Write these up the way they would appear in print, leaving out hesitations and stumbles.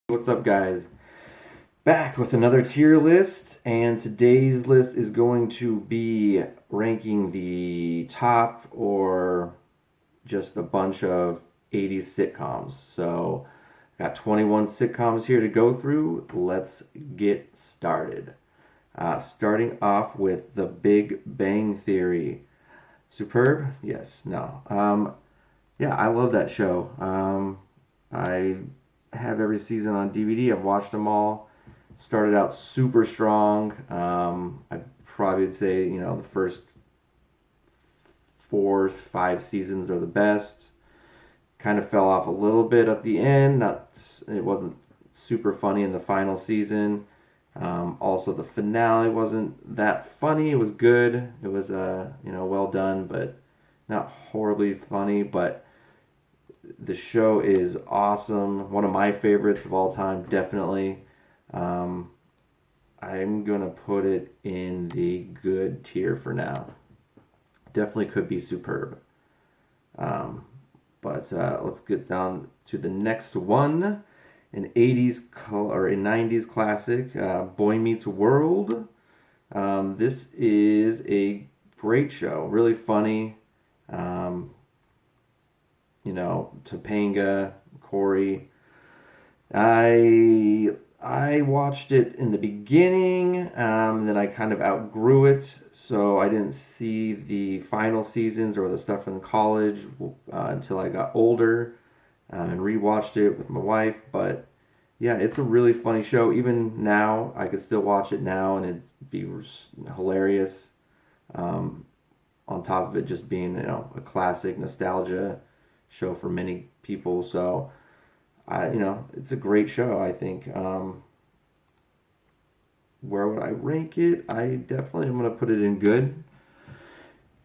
What's up, guys? Back with another tier list, and today's list is going to be ranking the top or just a bunch of 80s sitcoms. So, got 21 sitcoms here to go through. Let's get started. Starting off with The Big Bang Theory. Superb? Yes, no. Yeah, I love that show. I have every season on DVD. I've watched them all. Started out super strong. I probably would say the first 4, 5 seasons are the best. Kind of fell off a little bit at the end. Not it wasn't super funny in the final season. Also, the finale wasn't that funny. It was good. It was well done, but not horribly funny. But the show is awesome. One of my favorites of all time, definitely. Um, I'm gonna put it in the good tier for now. Definitely could be superb. Um, but let's get down to the next one. An 80s or a 90s classic, Boy Meets World. This is a great show, really funny. Um, Topanga, Corey. I watched it in the beginning, then I kind of outgrew it, so I didn't see the final seasons or the stuff from college until I got older and rewatched it with my wife. But yeah, it's a really funny show. Even now, I could still watch it now and it'd be hilarious. Um, on top of it just being a classic nostalgia show for many people. So it's a great show. I think. Where would I rank it? I definitely am gonna put it in good.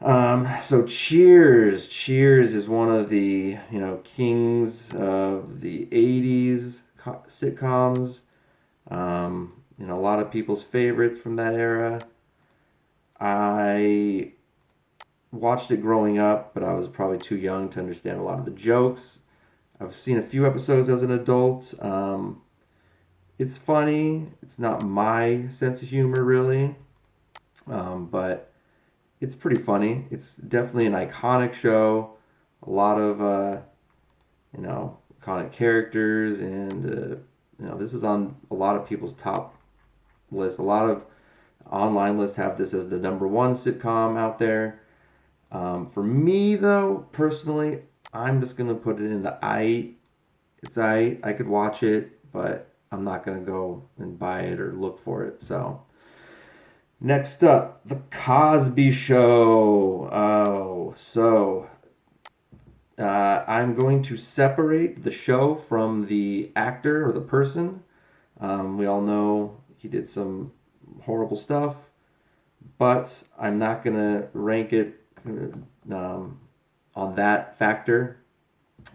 So Cheers, Cheers is one of the kings of the '80s sitcoms. A lot of people's favorites from that era. I watched it growing up, but I was probably too young to understand a lot of the jokes. I've seen a few episodes as an adult. It's funny. It's not my sense of humor, really, but it's pretty funny. It's definitely an iconic show. A lot of, iconic characters, and, this is on a lot of people's top lists. A lot of online lists have this as the number one sitcom out there. For me, though, personally, I'm just gonna put it in the I. It's I could watch it, but I'm not gonna go and buy it or look for it. So next up, the Cosby Show. I'm going to separate the show from the actor or the person. We all know he did some horrible stuff, but I'm not gonna rank it on that factor.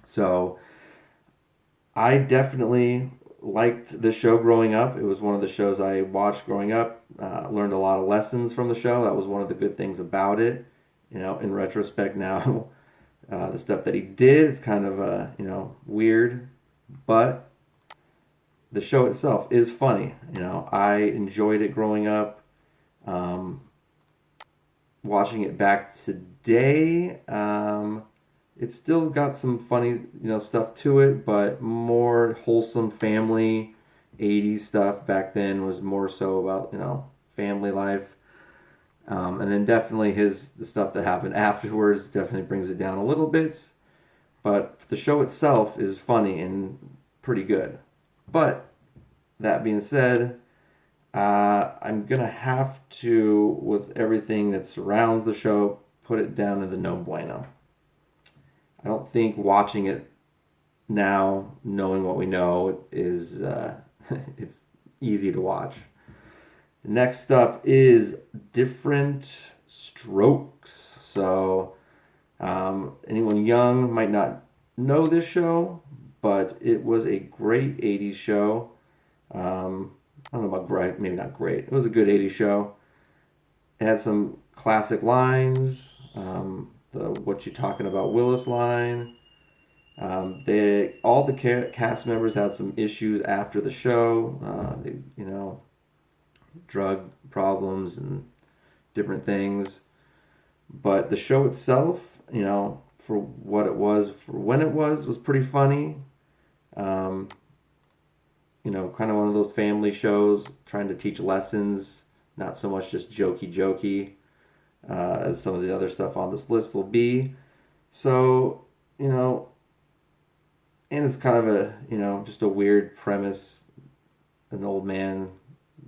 So I definitely liked the show growing up. It was one of the shows I watched growing up. Learned a lot of lessons from the show. That was one of the good things about it. In retrospect now, the stuff that he did is kind of weird, but the show itself is funny. I enjoyed it growing up. Um, Watching it back today, it's still got some funny, stuff to it, but more wholesome family 80s stuff. Back then was more so about, family life. And then definitely the stuff that happened afterwards definitely brings it down a little bit. But the show itself is funny and pretty good. But that being said, I'm gonna have to, with everything that surrounds the show, put it down in the no bueno. I don't think watching it now, knowing what we know, is it's easy to watch. Next up is Different Strokes. So anyone young might not know this show, but it was a great '80s show. I don't know about great, maybe not great. It was a good '80s show. It had some classic lines. The "What You Talking About, Willis" line. All the cast members had some issues after the show. Drug problems and different things. But the show itself, for what it was, for when it was pretty funny. Um, kind of one of those family shows trying to teach lessons, not so much just jokey jokey as some of the other stuff on this list will be. So, you know, and it's kind of just a weird premise. An old man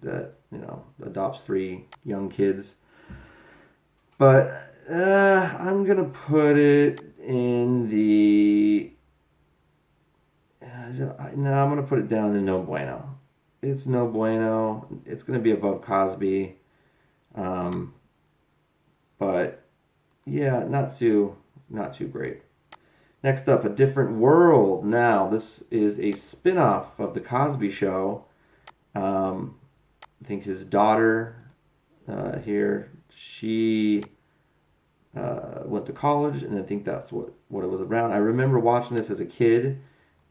that, adopts three young kids. But I'm going to put it in the. No, I'm going to put it down in no bueno. It's no bueno. It's going to be above Cosby. Um, but yeah, not too great. Next up, A Different World. Now, this is a spin-off of The Cosby Show. Um, I think his daughter here, she went to college, and I think that's what it was around. I remember watching this as a kid,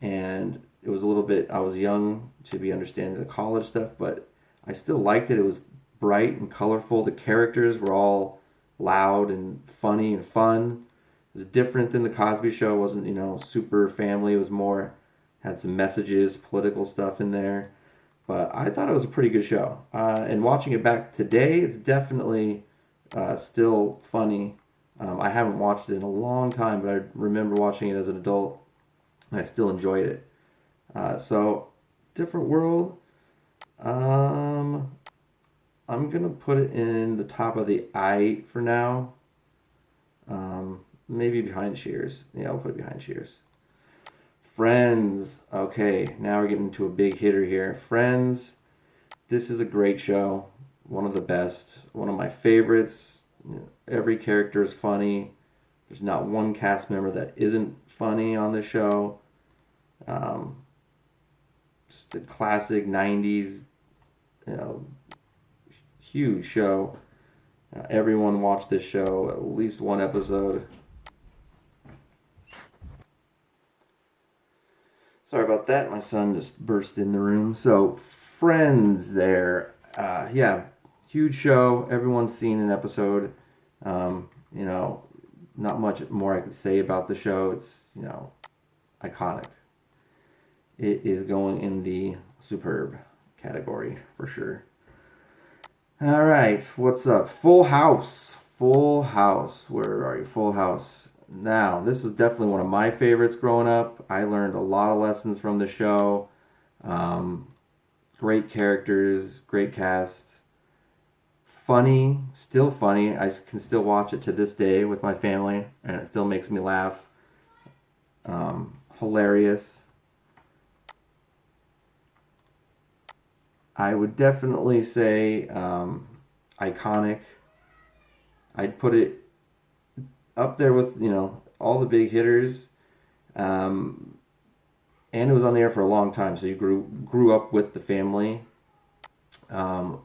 and it was a little bit, I was young to be understanding the college stuff, but I still liked it. It was bright and colorful. The characters were all loud and funny and fun. It was different than the Cosby Show. It wasn't, super family. It was more, had some messages, political stuff in there. But I thought it was a pretty good show. And watching it back today, it's definitely still funny. I haven't watched it in a long time, but I remember watching it as an adult, and I still enjoyed it. So, Different World. I'm gonna put it in the top of the I for now. Maybe behind Cheers. Yeah, I'll put it behind Cheers. Friends. Okay, now we're getting to a big hitter here. Friends. This is a great show. One of the best. One of my favorites. Every character is funny. There's not one cast member that isn't funny on the show. Um, just a classic 90s, you know, huge show. Everyone watched this show, at least one episode. Sorry about that. My son just burst in the room. So, Friends there. Yeah, huge show. Everyone's seen an episode. Um, you know, not much more I could say about the show. It's, iconic. It is going in the superb category for sure. All right, what's up? Full House. Full House. Where are you? Full House. Now, this is definitely one of my favorites growing up. I learned a lot of lessons from the show. Um, Great characters, great cast. Funny, still funny. I can still watch it to this day with my family, and it still makes me laugh. Hilarious. I would definitely say iconic. I'd put it up there with all the big hitters, um, and it was on the air for a long time, so you grew up with the family. Um,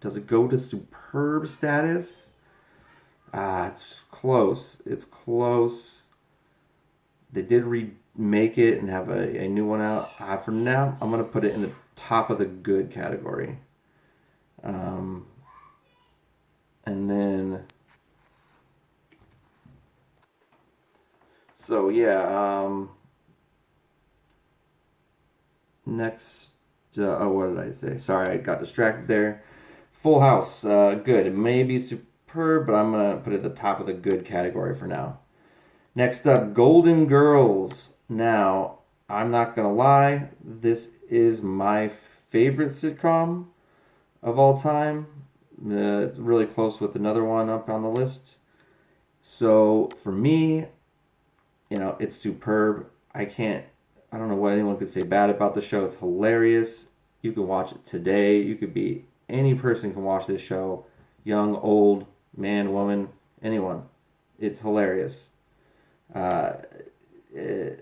does it go to superb status? It's close. It's close. They did remake it and have a new one out. For now, I'm gonna put it in the top of the good category. Um, and then, so yeah. Next, what did I say? Sorry, I got distracted there. Full House, good. It may be superb, but I'm gonna put it at the top of the good category for now. Next up, Golden Girls. Now, I'm not gonna lie, this is my favorite sitcom of all time. It's really close with another one up on the list. So for me, it's superb. I don't know what anyone could say bad about the show. It's hilarious. You can watch it today. Any person can watch this show. Young, old, man, woman, anyone. It's hilarious. Uh, I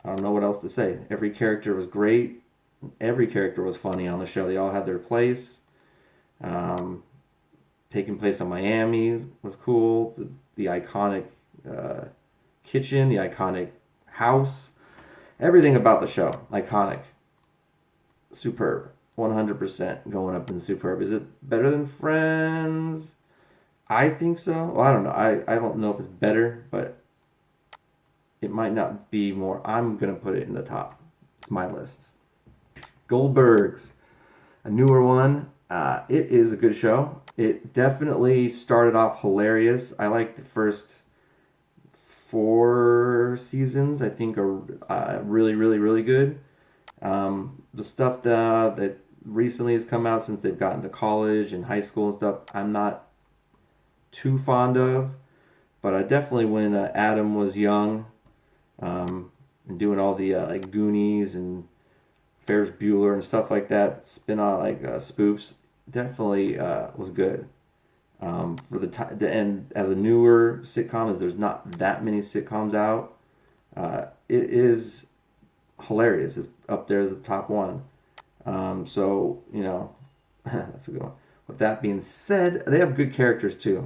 don't know what else to say. Every character was great. Every character was funny on the show. They all had their place. Um, Taking place in Miami was cool. The iconic kitchen, the iconic house, everything about the show, iconic, superb, 100% going up in superb. Is it better than Friends? I think so. Well, I don't know. I don't know if it's better, but it might not be more. I'm gonna put it in the top. It's my list. Goldbergs, a newer one. It is a good show. It definitely started off hilarious. I like the first 4 seasons. I think are really, really, really good. The stuff that recently has come out since they've gotten to college and high school and stuff, I'm not too fond of. But I definitely when Adam was young, and doing all the like Goonies and Ferris Bueller and stuff like that, spin off like spoofs, definitely was good. For the end as a newer sitcom, as there's not that many sitcoms out, it is hilarious. It's up there as the top one. So that's a good one. With that being said, they have good characters too.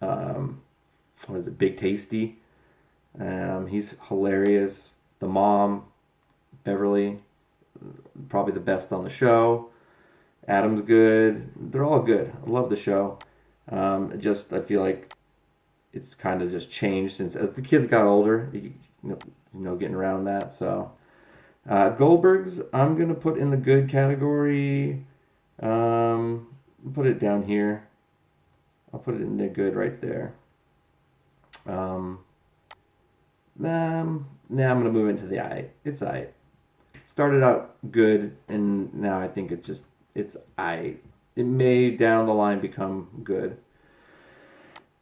What is it, Big Tasty? He's hilarious. The mom, Beverly, probably the best on the show. Adam's good. They're all good. I love the show. I feel like it's kind of just changed since as the kids got older. Getting around that. So Goldbergs, I'm gonna put in the good category. Put it down here. I'll put it in the good right there. I'm gonna move into the I. It's I. Started out good, and now I think it's I. It may down the line become good.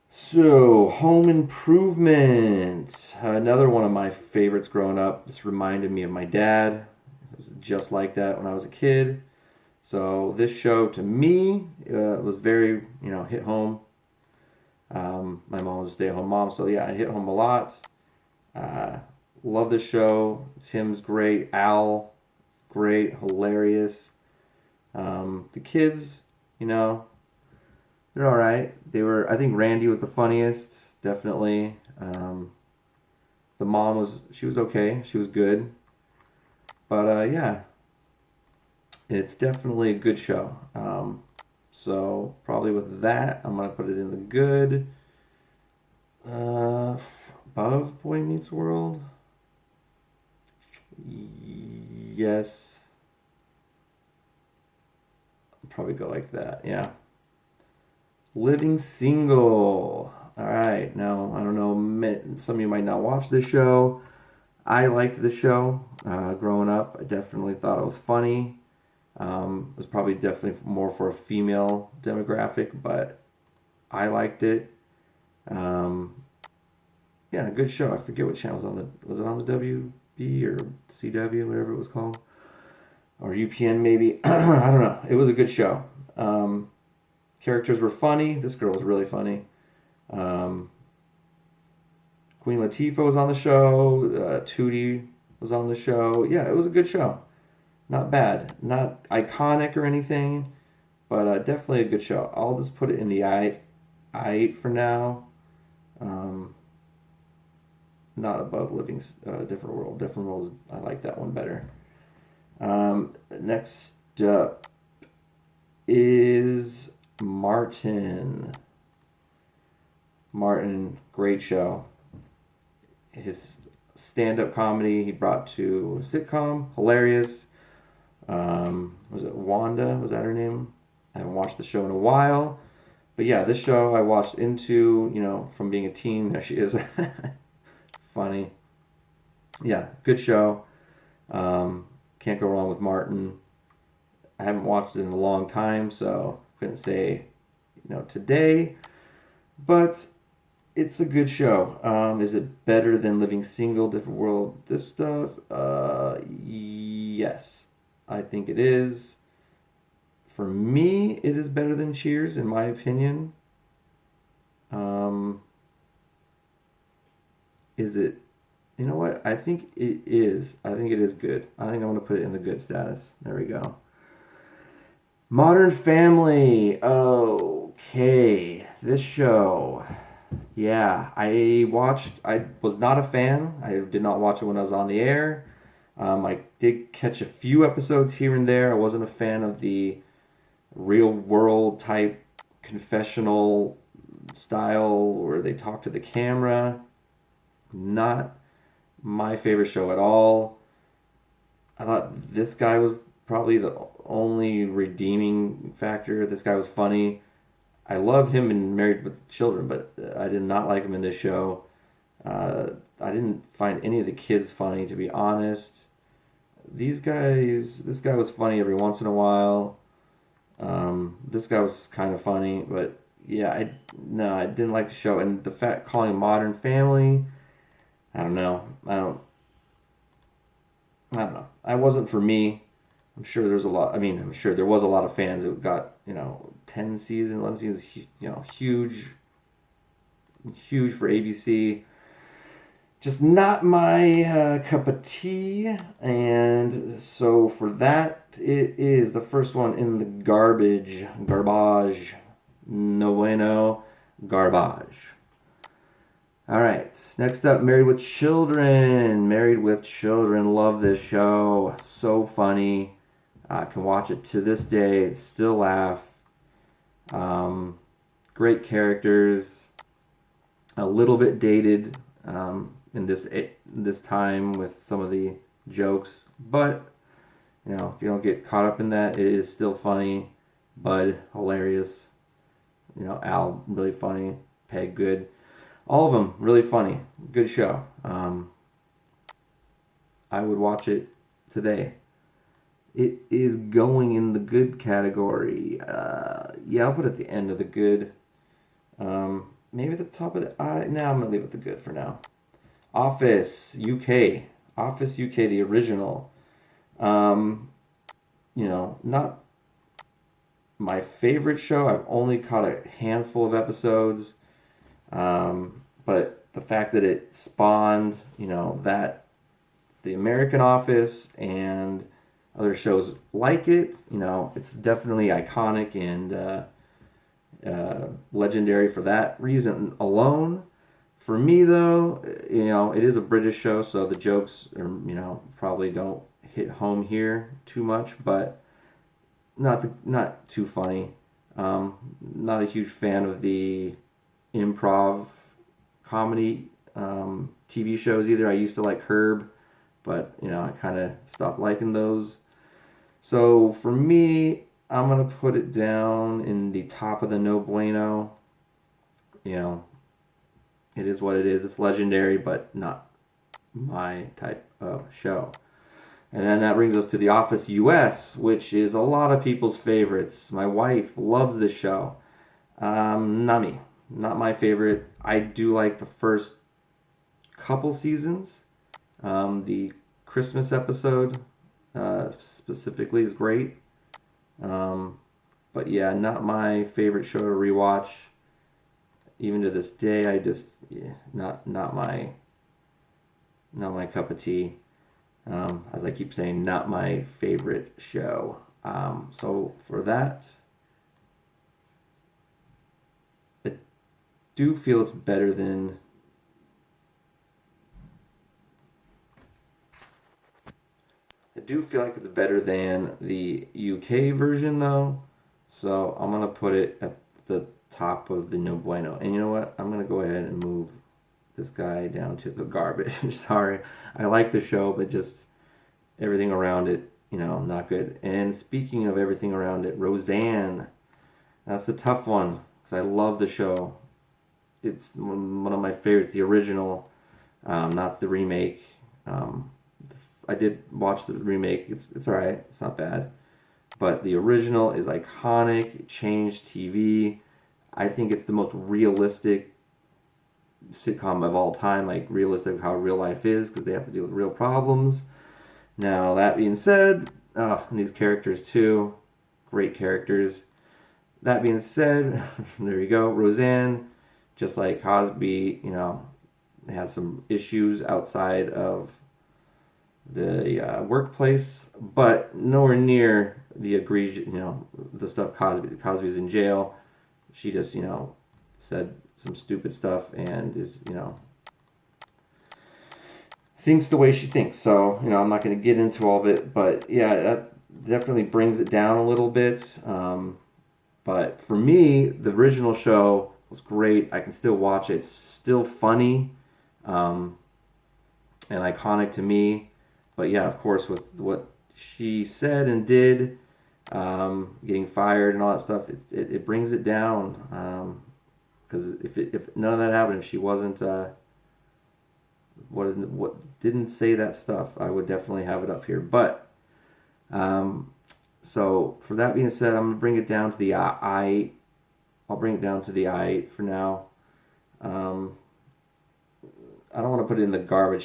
So, Home Improvement, another one of my favorites growing up. This reminded me of my dad. It was just like that when I was a kid. So this show to me was very hit home. My mom was a stay-at-home mom, so yeah, it hit home a lot. Love the show. Tim's great. Al, great, hilarious. The kids, they're all right. I think Randy was the funniest, definitely. The mom she was okay. She was good. But yeah, it's definitely a good show. So probably with that, I'm gonna put it in the good. Above Boy Meets World. Yes. I'll probably go like that. Yeah. Living Single. All right. Now, I don't know. Some of you might not watch this show. I liked the show growing up. I definitely thought it was funny. It was probably definitely more for a female demographic, but I liked it. Yeah, good show. I forget what channel was it on the WB or CW, whatever it was called, or UPN maybe. I don't know. It was a good show. Characters were funny. This girl was really funny. Queen Latifah was on the show. Tootie was on the show. Yeah, it was a good show. Not bad. Not iconic or anything, but definitely a good show. I'll just put it in the I8 for now. Not above Living Different World. Different World, I like that one better. Next up is Martin. Martin, great show. His stand-up comedy he brought to a sitcom, hilarious. Was it Wanda? Was that her name? I haven't watched the show in a while. But yeah, this show I watched into, from being a teen. There she is. Funny. Yeah, good show. Can't go wrong with Martin. I haven't watched it in a long time, so couldn't say, today. But it's a good show. Is it better than Living Single, Different World, this stuff? Yes. I think it is. For me, it is better than Cheers, in my opinion. Is it? You know what? I think it is. I think it is good. I think I'm going to put it in the good status. There we go. Modern Family. Okay. This show. Yeah, I watched. I was not a fan. I did not watch it when I was on the air. I did catch a few episodes here and there. I wasn't a fan of the real world type confessional style where they talk to the camera. Not my favorite show at all. I thought this guy was probably the only redeeming factor. This guy was funny. I love him in Married with Children, but I did not like him in this show. Uh, I didn't find any of the kids funny, to be honest. This guy was funny every once in a while. This guy was kind of funny, but yeah, no, I didn't like the show. And the fact calling it Modern Family, I don't know. I don't know. I wasn't for me. I'm sure there's a lot. I mean, I'm sure there was a lot of fans that got 10 seasons, 11 seasons. Huge, huge for ABC. Just not my cup of tea. And so for that, it is the first one in the garbage, no bueno, garbage. All right, next up, Married with Children. Married with Children, love this show. So funny. I can watch it to this day, still laugh. Um, Great characters. A little bit dated in this time with some of the jokes, but if you don't get caught up in that, it is still funny. Bud, hilarious. Al, really funny. Peg, good. All of them really funny. Good show. I would watch it today. It is going in the good category. Yeah, I'll put it at the end of the good. Maybe at the top of the. No, I'm gonna leave it the good for now. Office UK. Office UK, the original. Um, Not my favorite show. I've only caught a handful of episodes. But the fact that it spawned, that the American Office and other shows like it, it's definitely iconic and legendary for that reason alone. For me, though, it is a British show, so the jokes are, probably don't hit home here too much, but not too funny. Not a huge fan of the improv comedy TV shows either. I used to like Herb, but I kind of stopped liking those. So for me, I'm gonna put it down in the top of the no bueno. You know, it is what it is. It's legendary, but not my type of show. And then that brings us to The Office US, which is a lot of people's favorites. My wife loves this show. Not me. Not my favorite. I do like the first couple seasons. The Christmas episode specifically is great. Um, but yeah, not my favorite show to rewatch. Even to this day, I just not my cup of tea. As I keep saying, not my favorite show. So for that, I do feel it's better than. I do feel like it's better than the UK version though. So I'm gonna put it at the top of the no bueno. And you know what? I'm gonna go ahead and move this guy down to the garbage. Sorry, I like the show, but just everything around it, not good. And speaking of everything around it, Roseanne. That's a tough one because I love the show. It's one of my favorites, the original, not the remake. Um, I did watch the remake. It's all right. It's not bad, but the original is iconic. It changed TV. I think it's the most realistic sitcom of all time. Like realistic how real life is because they have to deal with real problems. Now that being said, and these characters too, great characters. That being said, there you go, Roseanne. Just like Cosby, has some issues outside of the workplace, but nowhere near the egregious, the stuff Cosby's in jail. She just, said some stupid stuff and is, thinks the way she thinks. So, I'm not going to get into all of it, but yeah, that definitely brings it down a little bit. But for me, the original show was great. I can still watch it. It's still funny and iconic to me. But yeah, of course, with what she said and did, getting fired and all that stuff, it brings it down. Because if none of that happened, if she wasn't what didn't say that stuff, I would definitely have it up here. But so for that being said, I'm gonna bring it down to the I. I'll bring it down to the I for now. I don't want to put it in the garbage.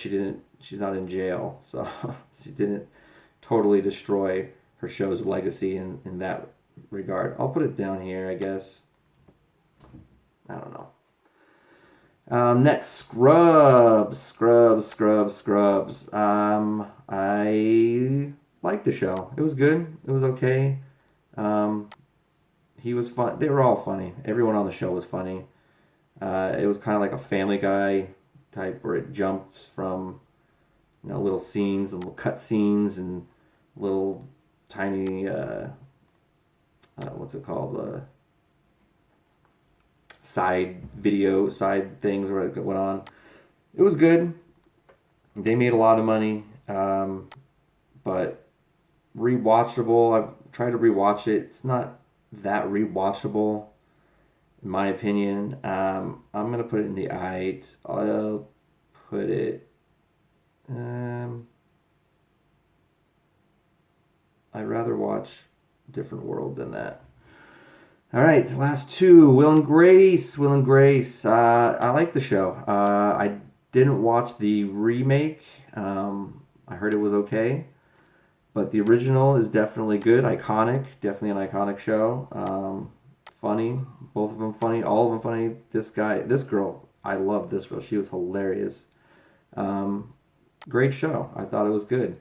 She's not in jail, so she didn't totally destroy her show's legacy in that regard. I'll put it down here, I guess. I don't know. Next, Scrubs. I liked the show. It was good. It was okay. He was fun. They were all funny. Everyone on the show was funny. It was kind of like a Family Guy type where it jumped from little scenes and little cut scenes and little tiny what's it called, side things where it went on. It was good. They made a lot of money, but rewatchable. I've tried to rewatch it. It's not that rewatchable, in my opinion. I'm gonna put it in the I. I'll put it. I'd rather watch Different World than that. All right, last two. Will and Grace. I like the show. I didn't watch the remake. I heard it was okay, but the original is definitely good. Iconic. Definitely an iconic show. Funny. Both of them funny. All of them funny. This girl. I love this girl. She was hilarious. Great show. I thought it was good.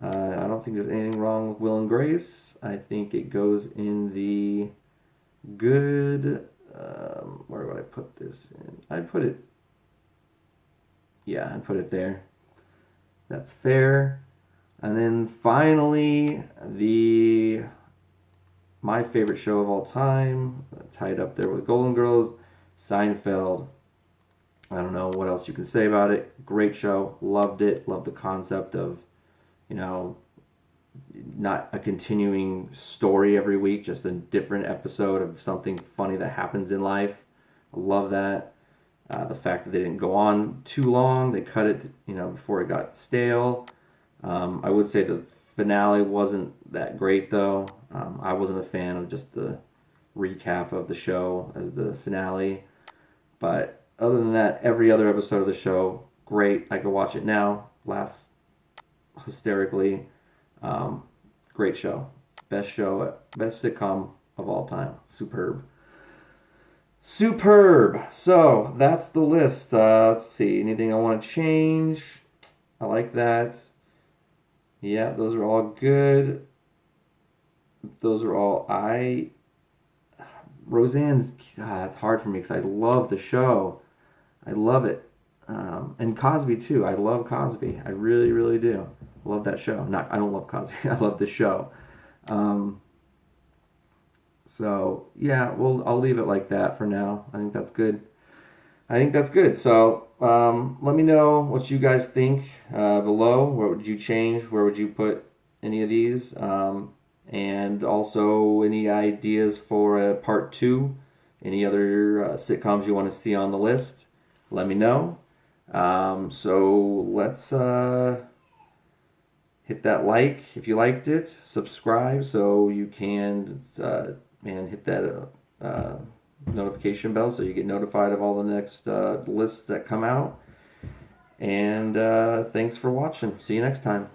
I don't think there's anything wrong with Will and Grace. I think it goes in the good. Where would I put this in? I'd put it there. That's fair. And then finally, my favorite show of all time, tied up there with Golden Girls, Seinfeld. I don't know what else you can say about it. Great show. Loved it. Loved the concept of, not a continuing story every week, just a different episode of something funny that happens in life. I love that. The fact that they didn't go on too long. They cut it, before it got stale. I would say the finale wasn't that great, though. I wasn't a fan of just the recap of the show as the finale. But other than that, every other episode of the show, great. I could watch it now, laugh hysterically. Great show. Best sitcom of all time. Superb. So, that's the list. Let's see. Anything I want to change? I like that. Yeah, those are all good. Those are all Roseanne's, it's hard for me because I love the show. I love it. And Cosby too. I love Cosby. I really, really do. Love that show. I don't love Cosby. I love the show. So yeah, I'll leave it like that for now. I think that's good. So let me know what you guys think below. What would you change? Where would you put any of these? And also any ideas for a part 2? Any other sitcoms you want to see on the list? Let me know. So let's hit that like if you liked it. Subscribe so you can and hit that notification bell so you get notified of all the next lists that come out. And thanks for watching. See you next time.